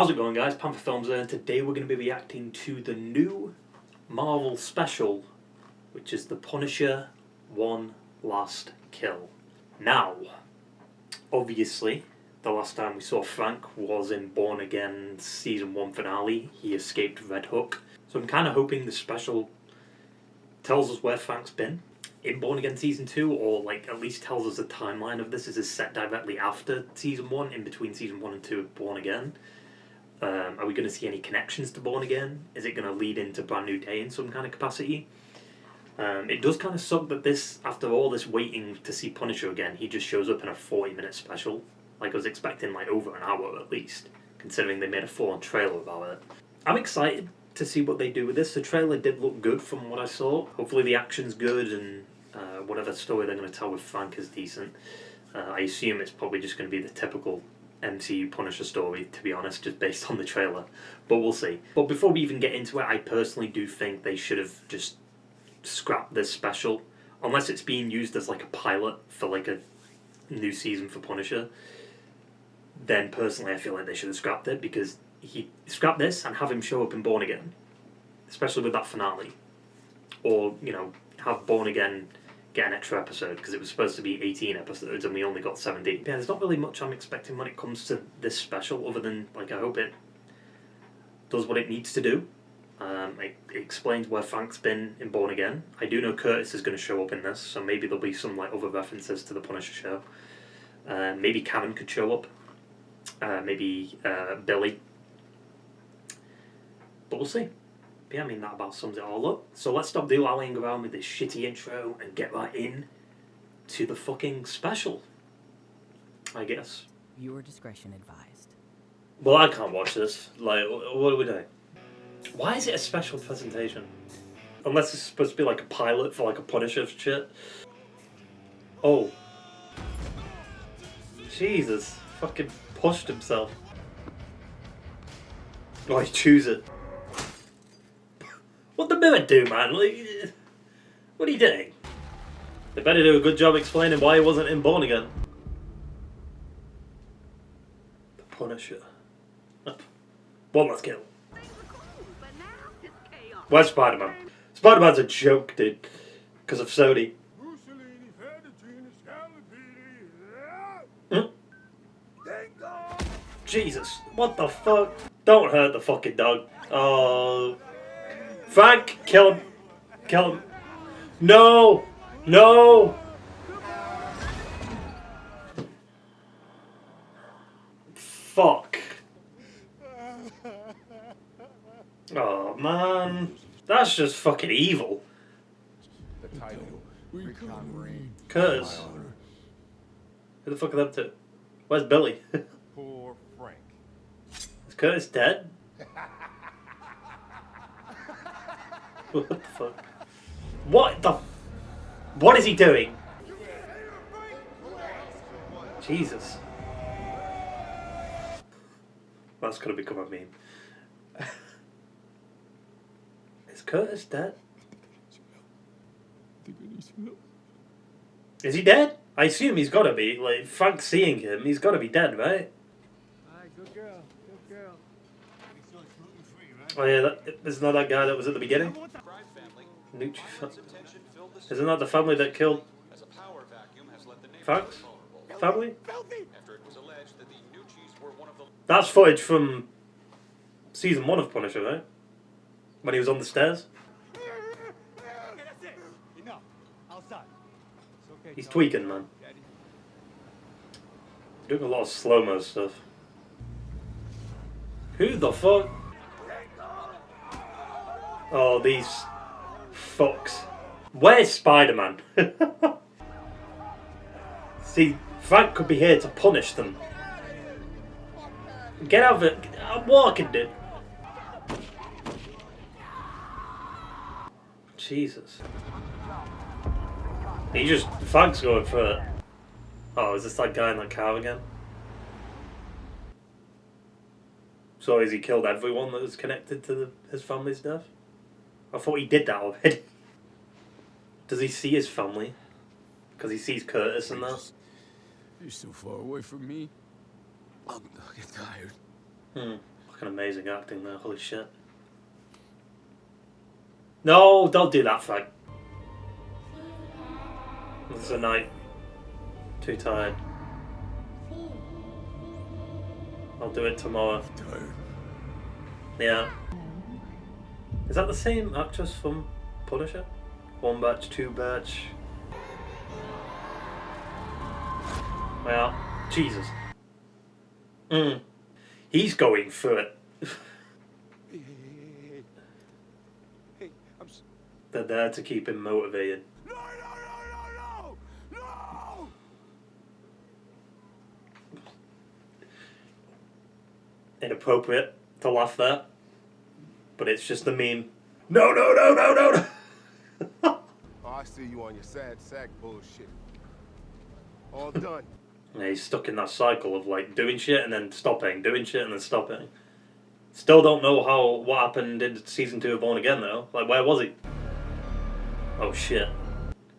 How's it going, guys? Panther Films here, and today we're going to be reacting to the new Marvel special, which is the Punisher One Last Kill. Now, obviously, the last time we saw Frank was in Born Again Season 1 finale. He escaped Red Hook. So I'm kind of hoping the special tells us where Frank's been in Born Again Season 2, or like at least tells us the timeline of this. Is it set directly after Season 1, in between Season 1 and 2 of Born Again? Are we going to see any connections to Born Again? Is it going to lead into Brand New Day in some kind of capacity? It does kind of suck that this, after all this waiting to see Punisher again, he just shows up in a 40-minute special. Like, I was expecting like over an hour at least, considering they made a full-on trailer about it. I'm excited to see what they do with this. The trailer did look good from what I saw. Hopefully the action's good and whatever story they're going to tell with Frank is decent. I assume it's probably just going to be the typical MCU Punisher story, to be honest, just based on the trailer. But we'll see. But before we even get into it, I personally do think they should have just scrapped this special. Unless it's being used as like a pilot for like a new season for Punisher, then personally I feel like they should have scrapped it, because he scrapped this and have him show up in Born Again. Especially with that finale. Or, you know, have Born Again get an extra episode, because it was supposed to be 18 episodes and we only got 17. Yeah, there's not really much I'm expecting when it comes to this special, other than, like, I hope it does what it needs to do. It explains where Frank's been in Born Again. I do know Curtis is going to show up in this, so maybe there'll be some like other references to the Punisher show. Maybe Karen could show up. Maybe Billy. But we'll see. Yeah, I mean, that about sums it all up. So let's stop dallying around with this shitty intro and get right in to the fucking special, I guess. Viewer discretion advised. Well, I can't watch this. Like, what are we doing? Why is it a special presentation? Unless it's supposed to be like a pilot for like a Punisher shit. Oh. Jesus. Fucking pushed himself. Oh, he chews it. What the mirror do, man? Like, what are you doing? They better do a good job explaining why he wasn't in Born Again. The Punisher. One last kill. Where's Spider-Man? Spider-Man's a joke, dude. Because of Sony. Jesus. What the fuck? Don't hurt the fucking dog. Oh. Frank, kill him. Kill him. No! No! Fuck. Oh, man. That's just fucking evil. The title, retcon. Curtis. Who the fuck are them two? Where's Billy? Poor Frank. Is Curtis dead? What the fuck? What the... What is he doing? Jesus. That's gonna become a meme. Is Curtis dead? Is he dead? I assume he's gotta be. Like, Frank's seeing him, he's gotta be dead, right? Alright, good girl, good girl. Oh yeah, isn't that that guy that was at the beginning? Gnucci. Isn't that the family that killed Frank's family? That's footage from Season 1 of Punisher, right? When he was on the stairs. He's tweaking, man. Doing a lot of slow-mo stuff. Who the fuck? Oh, these fucks. Where's Spider-Man? See, Frank could be here to punish them. Get out of it. I'm walking, dude. Jesus. Frank's going for it. Oh, is this that guy in that car again? So has he killed everyone that was connected to his family's death? I thought he did that already. Does he see his family? Because he sees Curtis and that? You're so far away from me. I'm get tired. Okay, Fucking amazing acting there, holy shit. No, don't do that, Frank. It's a night. Too tired. I'll do it tomorrow. Yeah. Is that the same actress from Punisher? 1 batch, 2 batch. Well, Jesus. He's going through it. Hey, They're there to keep him motivated. No! Inappropriate to laugh there. But it's just the meme. No! Oh, I see you on your sad sack bullshit. All done. Yeah, he's stuck in that cycle of like doing shit and then stopping, doing shit and then stopping. Still don't know what happened in season 2 of Born Again though. Like, where was he? Oh shit.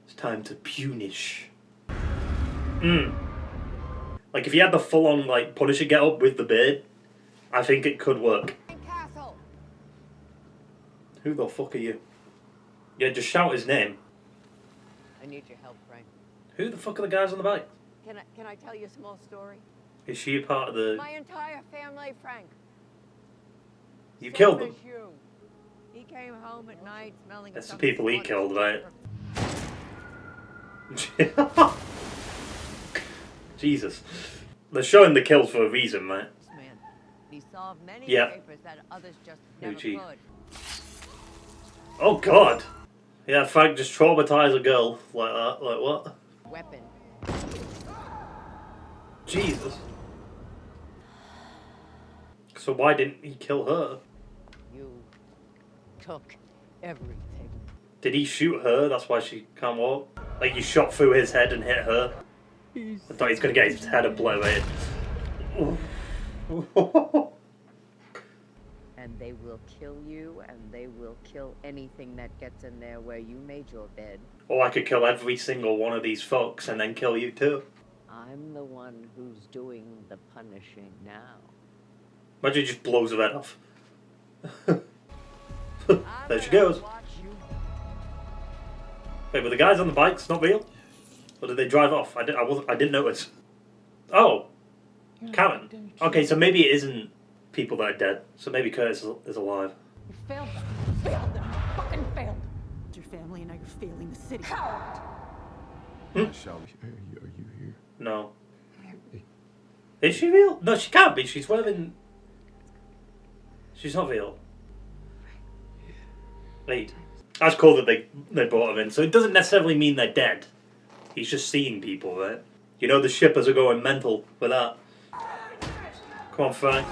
It's time to punish. Like, if he had the full-on like Punisher get up with the beard, I think it could work. Castle. Who the fuck are you? Yeah, just shout his name. I need your help, Frank. Who the fuck are the guys on the bike? Can I tell you a small story? Is she a part of the... My entire family, Frank. You Same killed them? as you. He came home at night smelling of That's the something people he wonderful. killed, right? Jesus. They're showing the kills for a reason, mate. Man, he solved many Yeah. papers that others just never Gnucci. could. Oh god. Yeah, Frank just traumatized a girl like that. Like what? Weapon. Jesus. So why didn't he kill her? You took everything. Did he shoot her? That's why she can't walk? Like, you shot through his head and hit her? I thought he's gonna get his head obliterated. And they will kill you, and they will kill anything that gets in there where you made your bed. Or I could kill every single one of these folks and then kill you too. I'm the one who's doing the punishing now. Imagine he just blows her head off. I'm There she gonna goes. watch you. Wait, were the guys on the bikes not real? Or did they drive off? I didn't notice. Oh, Karen. Okay, so maybe it isn't people that are dead. So maybe Curtis is alive. You failed them. Failed them. Fucking failed. Your family and now you're failing the city. Coward. Shelby, are you here? No. Is she real? No, she can't be. She's wearing... She's not real. Wait. That's cool that they brought him in. So it doesn't necessarily mean they're dead. He's just seeing people, right? You know the shippers are going mental for that. Come on, Frank.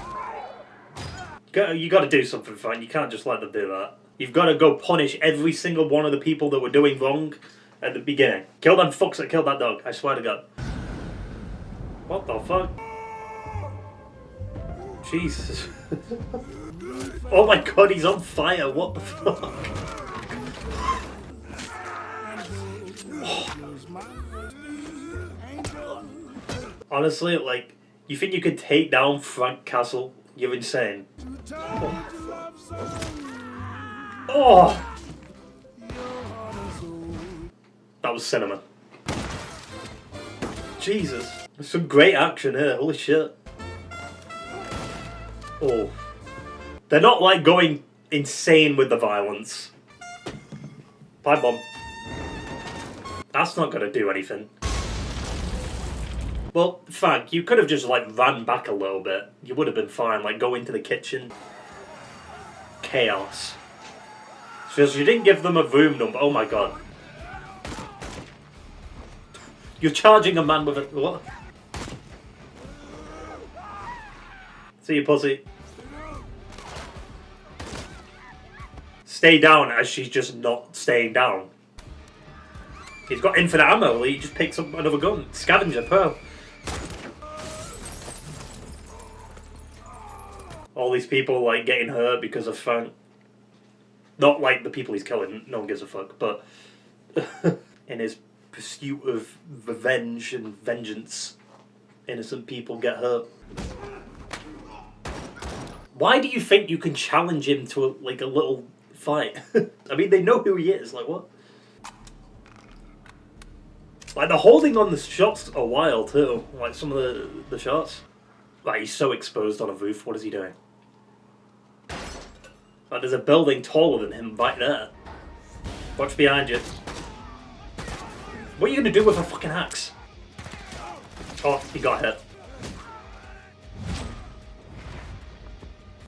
You got to do something, Frank. You can't just let them do that. You've got to go punish every single one of the people that were doing wrong at the beginning. Kill them fucks that killed that dog. I swear to God. What the fuck? Jesus. Oh my God, he's on fire. What the fuck? Honestly, like, you think you could take down Frank Castle? You're insane. Oh! That was cinema. Jesus. There's some great action here, holy shit. Oh. They're not like going insane with the violence. Pipe bomb. That's not gonna do anything. Well, Frank, you could have just like ran back a little bit. You would have been fine, like go into the kitchen. Chaos. So you didn't give them a room number. Oh my God. You're charging a man with a... What? See you, pussy. Stay down as she's just not staying down. He's got infinite ammo. He just picks up another gun. Scavenger Pearl. All these people like getting hurt because of Frank. Not like the people he's killing. No one gives a fuck. But in his pursuit of revenge and vengeance, innocent people get hurt. Why do you think you can challenge him to a little fight? I mean, they know who he is. Like, what? Like, the holding on the shots are wild too. Like, some of the shots. Like, he's so exposed on a roof. What is he doing? Like, there's a building taller than him right there. Watch behind you. What are you going to do with a fucking axe? Oh, he got hit.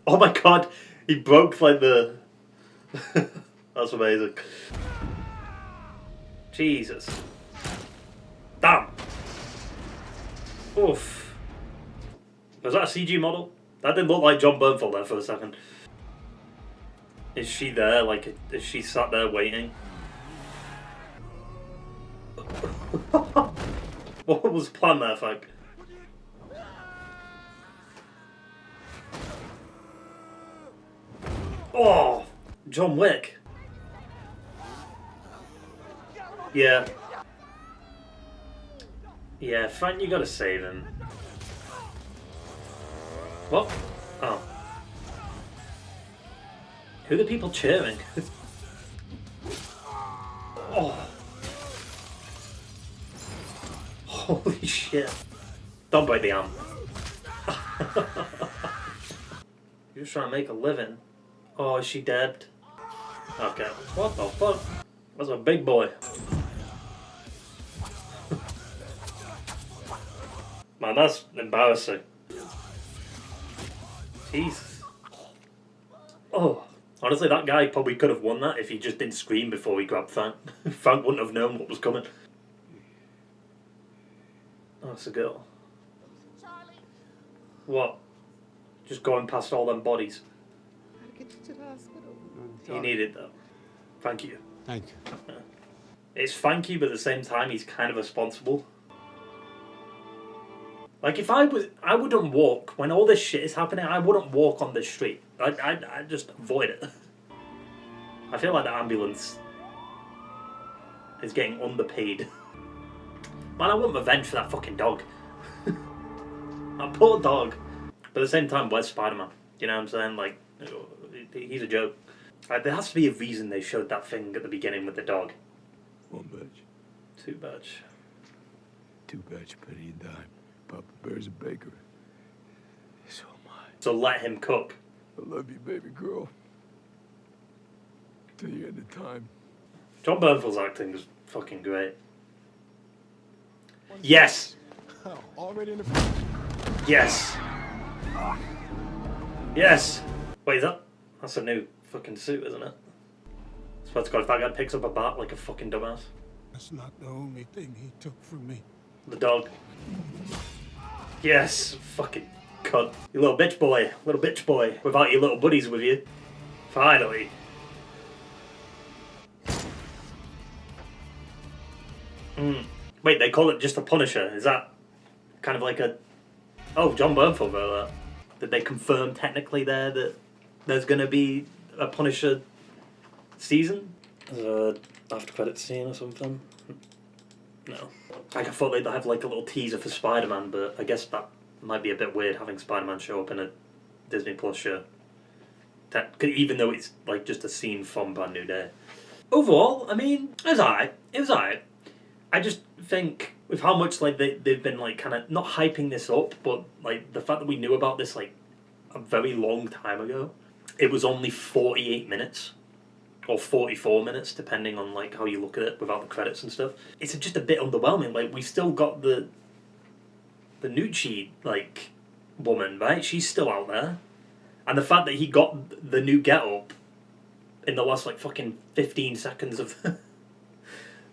Oh my god, he broke like the... That's amazing. Jesus. Damn. Oof. Was that a CG model? That didn't look like John Bernthal there for a second. Is she there? Like, is she sat there waiting? What was the plan there, Frank? Oh, John Wick. Yeah. Yeah, Frank, you gotta save him. What? Oh. Who are the people cheering? Oh. Holy shit. Don't break the arm. You're just trying to make a living. Oh, is she dead? Okay. What the fuck? That's a big boy. Man, that's embarrassing. Jeez. Oh. Honestly, that guy probably could have won that if he just didn't scream before he grabbed Frank. Frank wouldn't have known what was coming. Oh, it's a girl. Charlie. What? Just going past all them bodies. Gotta get you to the hospital. He needed that. Thank you. Thank you. Yeah. It's thank you, but at the same time, he's kind of responsible. Like, if I wouldn't walk, when all this shit is happening, I wouldn't walk on this street. I'd just avoid it. I feel like the ambulance is getting underpaid. Man, I want revenge for that fucking dog. That poor dog. But at the same time, where's Spider-Man? You know what I'm saying? Like, he's a joke. Like, there has to be a reason they showed that thing at the beginning with the dog. One batch, Two batch. two batch, penny and dime. Papa Bear's a baker. So am I. So let him cook. I love you, baby girl. Till the end of time. John Bernthal's acting is fucking great. Yes! Already in the... Yes! Yes! Wait, that's a new fucking suit, isn't it? I swear to God, if that guy picks up a bat like a fucking dumbass. That's not the only thing he took from me. The dog. Yes! Fucking cunt. You little bitch boy. Little bitch boy. Without your little buddies with you. Finally. Wait, they call it just a Punisher. Is that kind of like a... Oh, John Bernthal wrote that. Did they confirm technically there that there's going to be a Punisher season? After credit scene or something? No. Like, I thought they'd have like a little teaser for Spider-Man, but I guess that might be a bit weird having Spider-Man show up in a Disney Plus show. Even though it's like just a scene from Brand New Day. Overall, I mean, it was alright. It was alright. I just think with how much like they've been like kind of not hyping this up, but like the fact that we knew about this like a very long time ago, it was only 48 minutes or 44 minutes depending on like how you look at it without the credits and stuff. It's just a bit underwhelming. Like we still got the Gnucci like woman, right? She's still out there, and the fact that he got the new get-up in the last like fucking 15 seconds of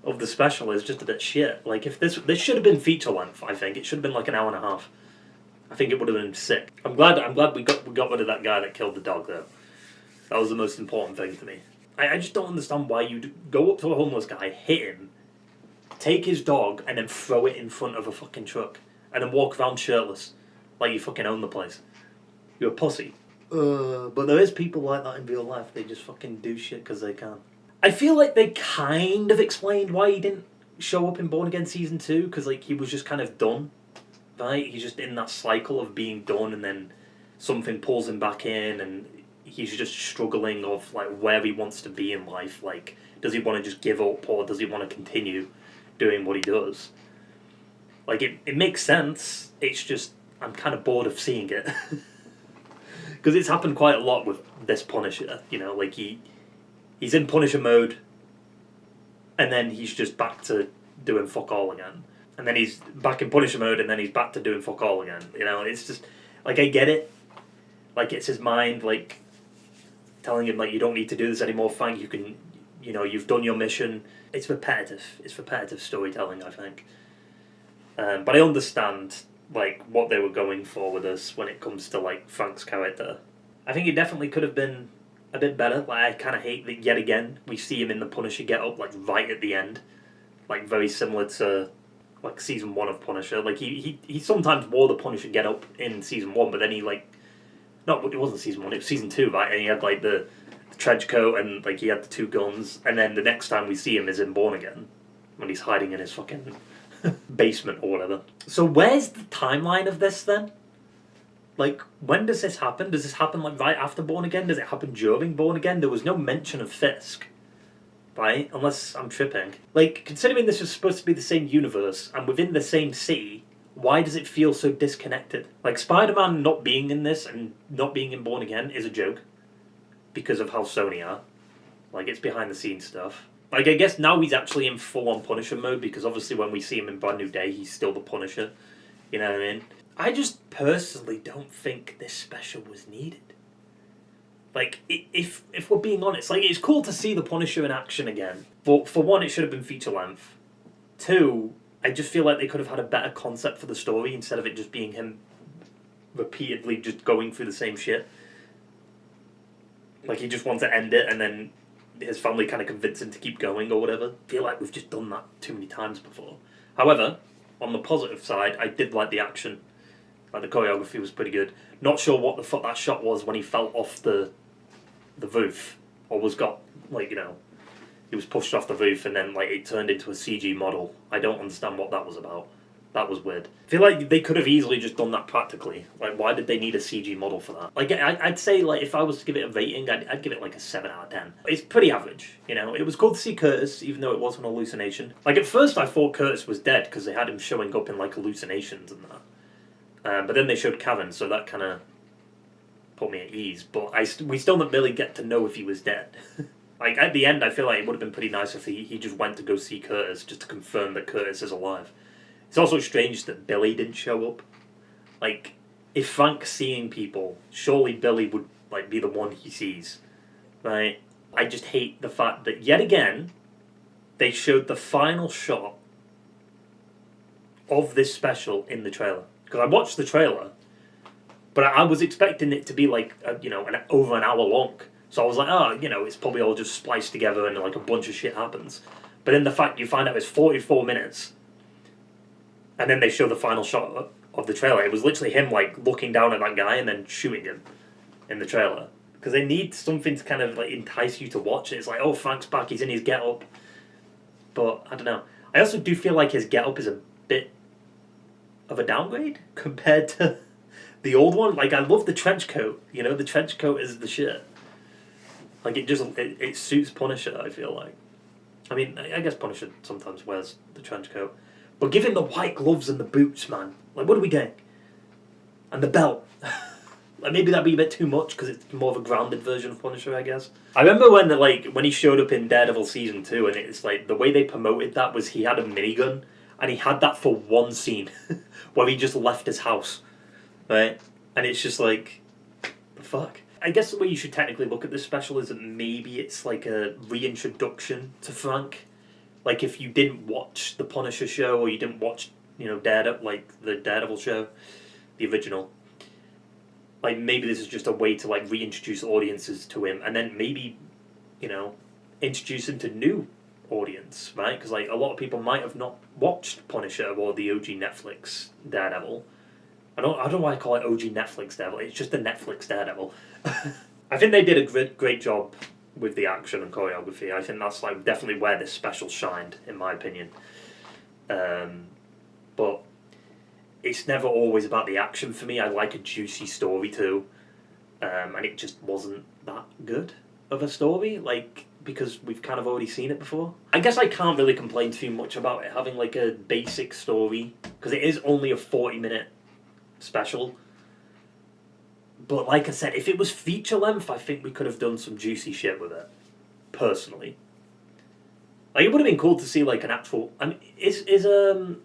of the special is just a bit shit. Like, if this should have been feature length, I think. It should have been like an hour and a half. I think it would have been sick. I'm glad we got rid of that guy that killed the dog, though. That was the most important thing to me. I just don't understand why you'd go up to a homeless guy, hit him, take his dog, and then throw it in front of a fucking truck, and then walk around shirtless, like you fucking own the place. You're a pussy. But there is people like that in real life. They just fucking do shit because they can. I feel like they kind of explained why he didn't show up in Born Again Season 2, because like he was just kind of done, right? He's just in that cycle of being done and then something pulls him back in, and he's just struggling of like where he wants to be in life. Like, does he want to just give up, or does he want to continue doing what he does? Like, it makes sense. It's just I'm kind of bored of seeing it because it's happened quite a lot with this Punisher. You know, like he's in Punisher mode, and then he's just back to doing fuck all again, and then he's back in Punisher mode, and then he's back to doing fuck all again. You know, it's just like I get it. Like, it's his mind like telling him like, you don't need to do this anymore, Frank. You can, you know, you've done your mission. It's repetitive. It's repetitive storytelling, I think. But I understand like what they were going for with us when it comes to like Frank's character. I think it definitely could have been a bit better. Like, I kind of hate that yet again we see him in the Punisher get-up like right at the end, like very similar to like season 1 of Punisher. Like he sometimes wore the Punisher get-up in season 1, but then he like, no, it wasn't season 1. It was season 2, right? And he had like the trench coat and like he had the 2 guns. And then the next time we see him is in Born Again, when he's hiding in his fucking basement or whatever. So where's the timeline of this then? Like, when does this happen? Does this happen like right after Born Again? Does it happen during Born Again? There was no mention of Fisk, right? Unless I'm tripping. Like, considering this was supposed to be the same universe and within the same city, why does it feel so disconnected? Like, Spider-Man not being in this and not being in Born Again is a joke because of how Sony are. Like, it's behind the scenes stuff. Like, I guess now he's actually in full-on Punisher mode, because obviously when we see him in Brand New Day, he's still the Punisher. You know what I mean? I just personally don't think this special was needed. Like, if we're being honest, like, it's cool to see the Punisher in action again. But for one, it should have been feature-length. 2, I just feel like they could have had a better concept for the story instead of it just being him repeatedly just going through the same shit. Like, he just wants to end it, and then his family kind of convince him to keep going or whatever. I feel like we've just done that too many times before. However, on the positive side, I did like the action. Like, the choreography was pretty good. Not sure what the fuck that shot was when he fell off the roof, or was got, like, you know, he was pushed off the roof and then like it turned into a CG model. I don't understand what that was about. That was weird. I feel like they could have easily just done that practically. Like, why did they need a CG model for that? Like, I'd say, like, if I was to give it a rating, I'd give it, like, a 7 out of 10. It's pretty average, you know? It was cool to see Curtis, even though it was an hallucination. Like, at first I thought Curtis was dead, because they had him showing up in, like, hallucinations and that. But then they showed Kevin, so that kind of put me at ease. But we still didn't really get to know if he was dead. Like, at the end, I feel like it would have been pretty nice if he just went to go see Curtis, just to confirm that Curtis is alive. It's also strange that Billy didn't show up. Like, if Frank's seeing people, surely Billy would, like, be the one he sees, right? I just hate the fact that, yet again, they showed the final shot of this special in the trailer. Because I watched the trailer, but I was expecting it to be, like, over an hour long. So I was like, oh, you know, it's probably all just spliced together and, like, a bunch of shit happens. But then the fact you find out it's 44 minutes... And then they show the final shot of the trailer. It was literally him, like, looking down at that guy and then shooting him in the trailer. Because they need something to kind of, like, entice you to watch it. It's like, oh, Frank's back, he's in his get-up. But, I don't know. I also do feel like his get-up is a bit of a downgrade compared to the old one. Like, I love the trench coat. You know, the trench coat is the shit. Like, it suits Punisher, I feel like. I mean, I guess Punisher sometimes wears the trench coat. But give him the white gloves and the boots, man. Like, what are we doing? And the belt. Like, maybe that'd be a bit too much, because it's more of a grounded version of Punisher, I guess. I remember when he showed up in Daredevil Season 2, and it's like, the way they promoted that was he had a minigun, and he had that for one scene, where he just left his house, right? And it's just like, the fuck? I guess the way you should technically look at this special is that maybe it's like a reintroduction to Frank. Like, if you didn't watch the Punisher show, or you didn't watch, you know, the Daredevil show, the original, like, maybe this is just a way to, like, reintroduce audiences to him, and then maybe, you know, introduce him to new audience, right? Because, like, a lot of people might have not watched Punisher or the OG Netflix Daredevil. I don't know why I call it OG Netflix Daredevil. It's just the Netflix Daredevil. I think they did a great job with the action and choreography. I think that's, like, definitely where this special shined, in my opinion. But it's never always about the action for me. I like a juicy story too. And it just wasn't that good of a story, like, because we've kind of already seen it before. I guess I can't really complain too much about it having like a basic story, because it is only a 40-minute special. But like I said, if it was feature length, I think we could have done some juicy shit with it, personally. Like, it would have been cool to see like an actual... I mean, is a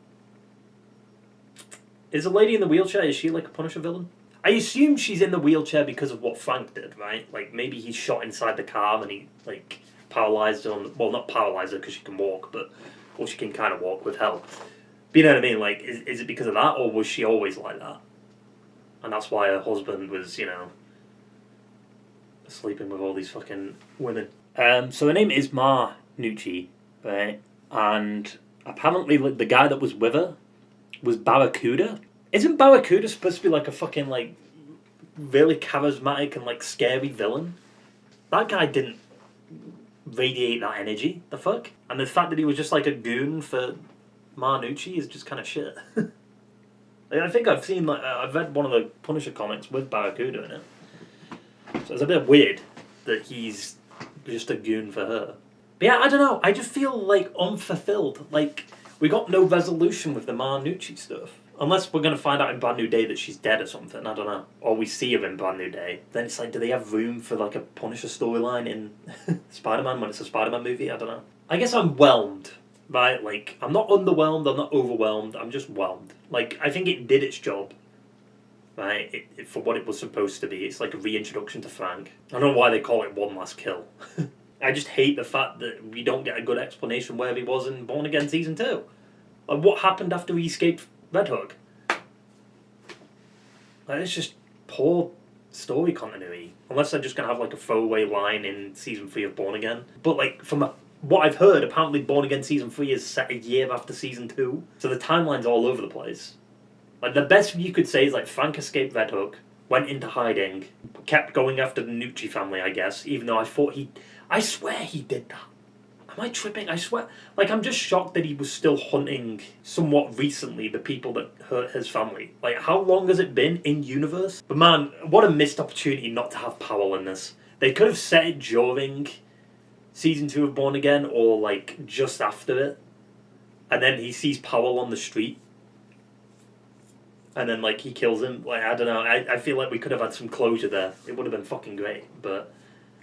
lady in the wheelchair, is she like a Punisher villain? I assume she's in the wheelchair because of what Frank did, right? Like, maybe he shot inside the car and he, like, paralysed her on... Well, not paralysed her because she can walk, but... Well, she can kind of walk with help. But you know what I mean? Like, is it because of that, or was she always like that? And that's why her husband was, you know... sleeping with all these fucking women. So her name is Ma Gnucci, right? And apparently, like, the guy that was with her was Barracuda. Isn't Barracuda supposed to be like a fucking, like, really charismatic and, like, scary villain? That guy didn't radiate that energy. The fuck? And the fact that he was just, like, a goon for Ma Gnucci is just kind of shit. Like, I think I've seen, like, I've read one of the Punisher comics with Barracuda in it. So it's a bit weird that he's just a goon for her. But yeah, I don't know. I just feel, like, unfulfilled. Like, we got no resolution with the Ma Gnucci stuff. Unless we're going to find out in Brand New Day that she's dead or something, I don't know. Or we see her in Brand New Day. Then it's like, do they have room for like a Punisher storyline in Spider-Man when it's a Spider-Man movie? I don't know. I guess I'm whelmed, right? Like, I'm not underwhelmed, I'm not overwhelmed, I'm just whelmed. Like, I think it did its job, right? For what it was supposed to be. It's like a reintroduction to Frank. I don't know why they call it One Last Kill. I just hate the fact that we don't get a good explanation where he was in Born Again Season 2. Like, what happened after he escaped Red Hook? Like, it's just poor story continuity. Unless they're just going to have like a throwaway line in Season 3 of Born Again. But like, from what I've heard, apparently Born Again Season 3 is set a year after Season 2. So the timeline's all over the place. Like, the best you could say is like, Frank escaped Red Hook, went into hiding, kept going after the Gnucci family, I guess, even though I swear he did that. Am I tripping? I swear. Like, I'm just shocked that he was still hunting, somewhat recently, the people that hurt his family. Like, how long has it been in universe? But man, what a missed opportunity not to have Powell in this. They could have set it during Season 2 of Born Again, or, like, just after it. And then he sees Powell on the street. And then, like, he kills him. Like, I don't know. I feel like we could have had some closure there. It would have been fucking great. But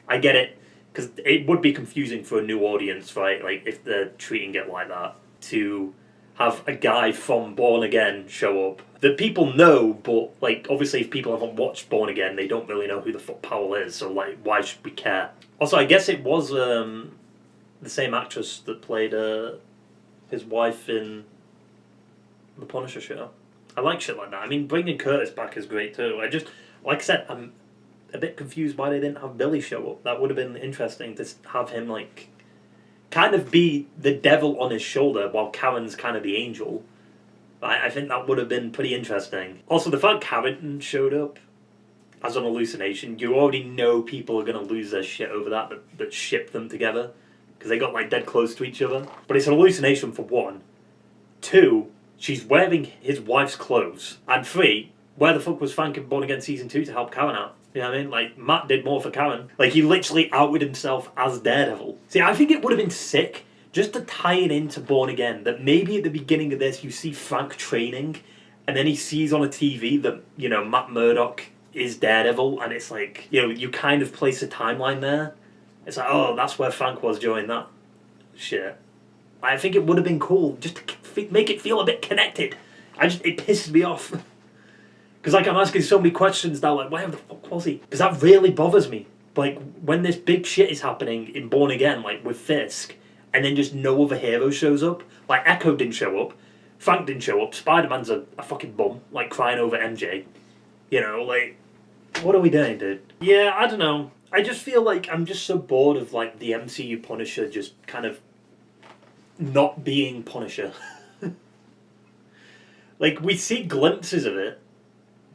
I get it. Because it would be confusing for a new audience, right? Like, if they're treating it like that, to have a guy from Born Again show up that people know, but, like, obviously if people haven't watched Born Again, they don't really know who the fuck Powell is, so, like, why should we care? Also, I guess it was the same actress that played his wife in the Punisher show. I like shit like that. I mean, bringing Curtis back is great, too. I just, like I said, I'm a bit confused why they didn't have Billy show up. That would have been interesting to have him, like, kind of be the devil on his shoulder while Karen's kind of the angel. I think that would have been pretty interesting. Also, the fact Karen showed up as an hallucination, you already know people are going to lose their shit over that ship them together. Because they got, like, dead close to each other. But it's an hallucination for one. Two, she's wearing his wife's clothes. And three, where the fuck was Frank in Born Again Season 2 to help Karen out? You know what I mean? Like, Matt did more for Karen. Like, he literally outed himself as Daredevil. See, I think it would have been sick just to tie it into Born Again, that maybe at the beginning of this you see Frank training, and then he sees on a TV that, you know, Matt Murdock is Daredevil, and it's like, you know, you kind of place a timeline there. It's like, oh, that's where Frank was during that shit. I think it would have been cool just to make it feel a bit connected. It pisses me off. Because, like, I'm asking so many questions now, like, where the fuck was he? Because that really bothers me. Like, when this big shit is happening in Born Again, like, with Fisk, and then just no other hero shows up. Like, Echo didn't show up. Frank didn't show up. Spider-Man's a fucking bum, like, crying over MJ. You know, like, what are we doing, dude? Yeah, I don't know. I just feel like I'm just so bored of, like, the MCU Punisher just kind of not being Punisher. Like, we see glimpses of it,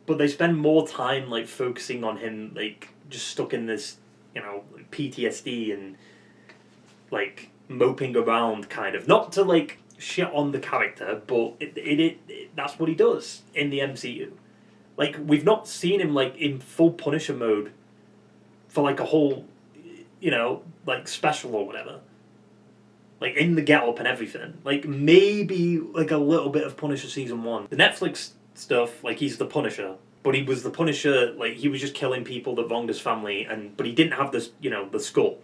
but they spend more time, like, focusing on him, like, just stuck in this, you know, PTSD and, like, moping around, kind of. Not to, like, shit on the character, but that's what he does in the MCU. Like, we've not seen him, like, in full Punisher mode for, like, a whole, you know, like, special or whatever. Like, in the get-up and everything. Like, maybe, like, a little bit of Punisher Season 1. The Netflix stuff, like, he's the Punisher. But he was the Punisher, like, he was just killing people that wronged his family, but he didn't have this, you know, the skull.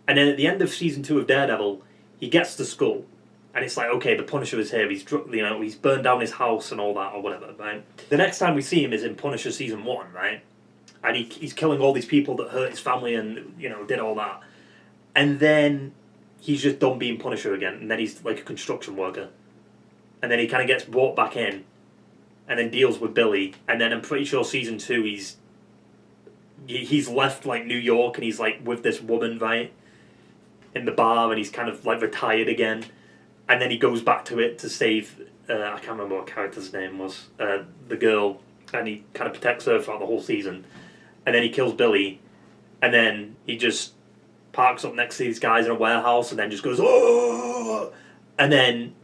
And then at the end of Season 2 of Daredevil, he gets the skull. And it's like, okay, the Punisher is here. He's, you know, he's burned down his house and all that or whatever, right? The next time we see him is in Punisher Season 1, right? And he's killing all these people that hurt his family and, you know, did all that. And then he's just done being Punisher again. And then he's like a construction worker. And then he kind of gets brought back in. And then deals with Billy. And then I'm pretty sure Season 2 he's left like New York and he's like with this woman, right? In the bar, and he's kind of like retired again. And then he goes back to it to save, I can't remember what character's name was, the girl, and he kind of protects her throughout the whole season. And then he kills Billy, and then he just parks up next to these guys in a warehouse, and then just goes, oh! And then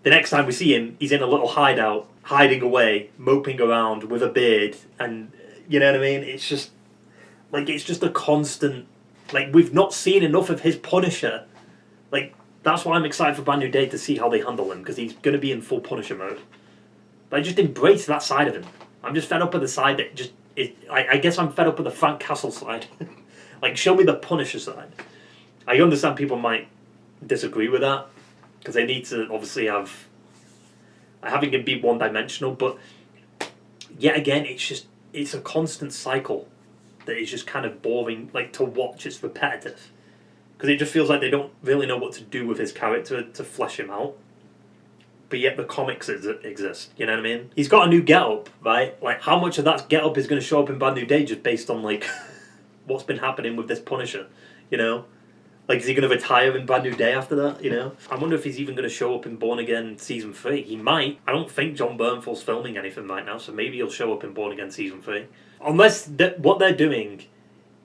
the next time we see him, he's in a little hideout, hiding away, moping around with a beard, and you know what I mean? It's just a constant, like, we've not seen enough of his Punisher. Like, that's why I'm excited for Brand New Day to see how they handle him, because he's going to be in full Punisher mode. But I just embrace that side of him. I'm just fed up with the side that just... I guess I'm fed up with the Frank Castle side. Like, show me the Punisher side. I understand people might disagree with that, because they need to obviously have... having him be one-dimensional, but yet again, it's a constant cycle that is just kind of boring, like, to watch. It's repetitive. Because it just feels like they don't really know what to do with his character to flesh him out. But yet the comics exist, you know what I mean? He's got a new get-up, right? Like, how much of that get-up is going to show up in Brand New Day just based on, like, what's been happening with this Punisher, you know? Like, is he going to retire in Brand New Day after that, you know? I wonder if he's even going to show up in Born Again Season 3. He might. I don't think John Bernthald's filming anything right now, so maybe he'll show up in Born Again Season 3. Unless what they're doing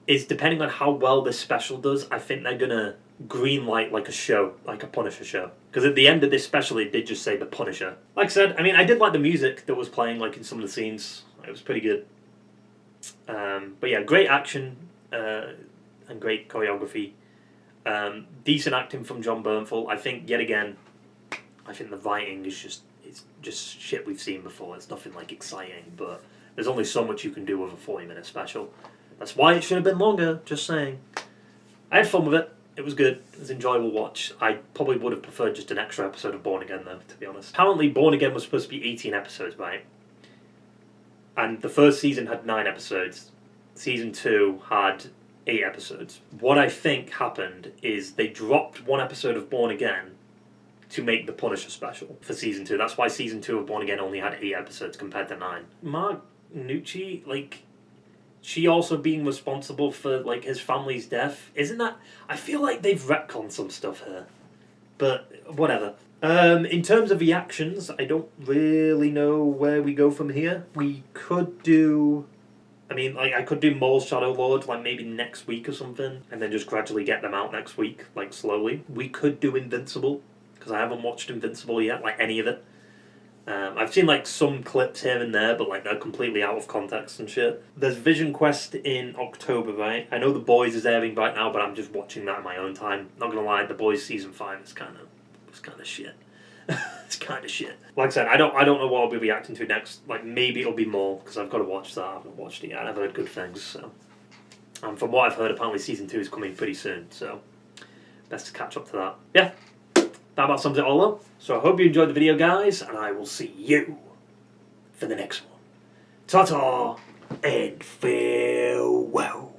is, depending on how well this special does, I think they're going to greenlight like a show, like a Punisher show. Because at the end of this special, it did just say The Punisher. Like I said, I mean, I did like the music that was playing, like, in some of the scenes. It was pretty good. But yeah, great action and great choreography. Decent acting from John Bernthal. I think, yet again, I think the writing is just shit we've seen before. It's nothing, like, exciting, but there's only so much you can do with a 40-minute special. That's why it should have been longer, just saying. I had fun with it. It was good. It was an enjoyable watch. I probably would have preferred just an extra episode of Born Again, though, to be honest. Apparently, Born Again was supposed to be 18 episodes, right? And the first season had 9 episodes. Season 2 had 8 episodes. What I think happened is they dropped 1 episode of Born Again to make the Punisher special for Season 2. That's why Season 2 of Born Again only had 8 episodes compared to 9. Ma Gnucci, like... she also being responsible for, like, his family's death. Isn't that... I feel like they've retconned some stuff here. But, whatever. In terms of reactions, I don't really know where we go from here. We could do... I mean, like, I could do Mole's Shadow Lord, like, maybe next week or something. And then just gradually get them out next week, like, slowly. We could do Invincible, because I haven't watched Invincible yet, like, any of it. I've seen, like, some clips here and there, but, like, they're completely out of context and shit. There's Vision Quest in October, right? I know The Boys is airing right now, but I'm just watching that in my own time. Not gonna lie, The Boys Season 5 is kind of shit. It's kind of shit. Like I said, I don't know what I'll be reacting to next. Like, maybe it'll be more, because I've got to watch that. I haven't watched it yet. I've heard good things, so... from what I've heard, apparently Season 2 is coming pretty soon, so... best to catch up to that. Yeah. That about sums it all up. So I hope you enjoyed the video, guys, and I will see you for the next one. Ta-ta and farewell.